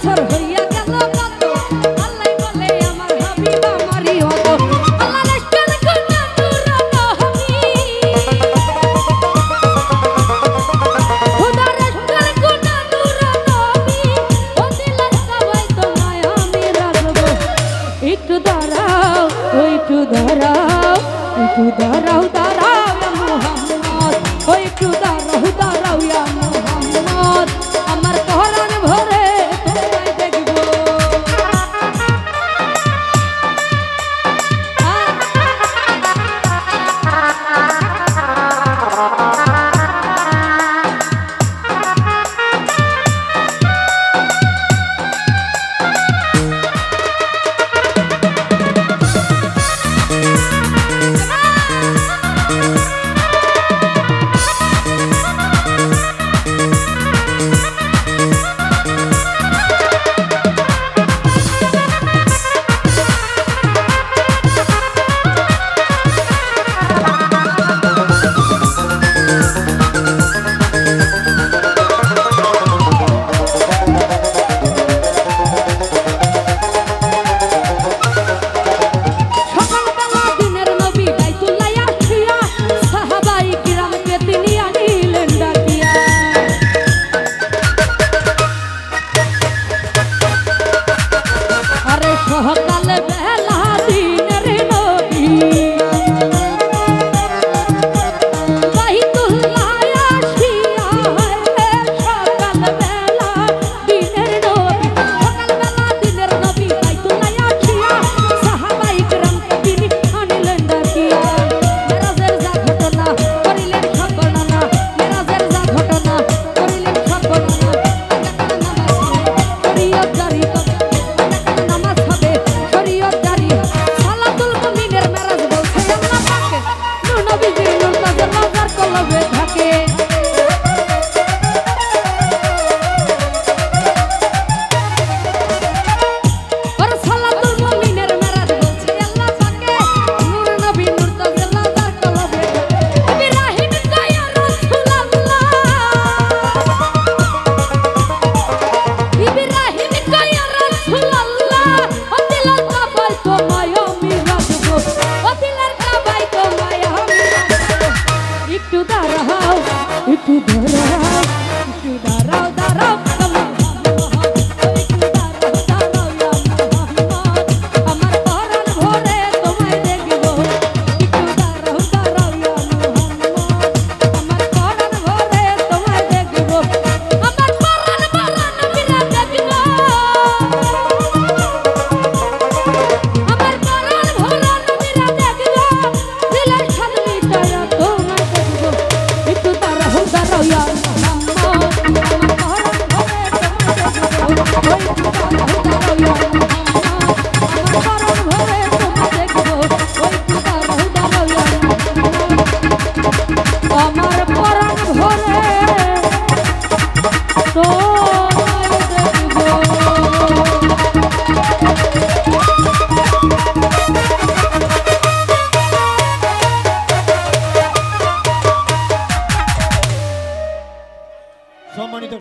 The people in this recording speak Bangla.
বছর হইয়া গেল কত আল্লাহ বলে আমার হাবিব আমারই হতো আল্লাহ রাসূল কোনা নূর নবী খোদা রাসূল কোনা নূর নবী ও দিলের সবাই তোমায় আমি রাখবো একটু দাঁড়াও ও একটু দাঁড়াও দাঁড়াও মুহাম্মদ ও একটু দাঁড়াও দাঁড়াও ইয়া মুহাম্মদ আমার পরাণ ভরে তোমায় দেখবো সকালে বেলা দিনের নবী বাইতুল্লাহ আসিয়া সকাল বেলা দিনের নবী বাইতুল্লাহ আসিয়া সাহাবাই কিরামকে তিনি আনিলেন ডাকিয়া মেরাজের যা ঘটনা করিলেন সব বর্ণনা মেরাজের যা ঘটনা করিলেন সব বর্ণনা শরীয়ত জারি নামাজ হবে শরীয়ত জারি সালাতুল মুমিনের মেরাজ বলছে আল্লাহ পাকে নূর নবীজি নূর তাজের নজর কলবে থাকে আর সালাতুল মুমিনের মেরাজ বলছে আল্লাহ পাকে নূর নবী নূর তাজের নজর কলবে ইব্রাহিম কয়া রাসূলুল্লাহ ইব্রাহিম কয়া রাসূলুল্লাহ ও দিলের কাবায় তোমায় আমি রাখবো ও দিলের কাবায় তোমায় আমি রাখবো একটু দাঁড়াও একটু দাঁড়াও একটু দাঁড়াও দাঁড়াও আমার পরাণ ভরে তোমায় দেখবো একটু দাঁড়াও দাঁড়াও ইয়া মুহাম্মদ আমার পরাণ ভরে তোমায় দেখবো আমার পরাণ ভরা নবীরা দেখবো আমার পরাণ ভরা নবীরা দেখবো দিলের স্বাদ মিটায়া তোমায় দেখবো একটু দাঁড়াও দাঁড়াও ইয়া মুহাম্মদ আমার পরাণ ভরে তোমায় দেখবো একটু দাঁড়াও দাঁড়াও ইয়া মুহাম্মদ আমার পরাণ ভরে তোমায় দেখবো একটু দাঁড়াও দাঁড়াও ইয়া মুহাম্মদ আমার পরাণ ভরে তোমায় দেখবো সম্মানিত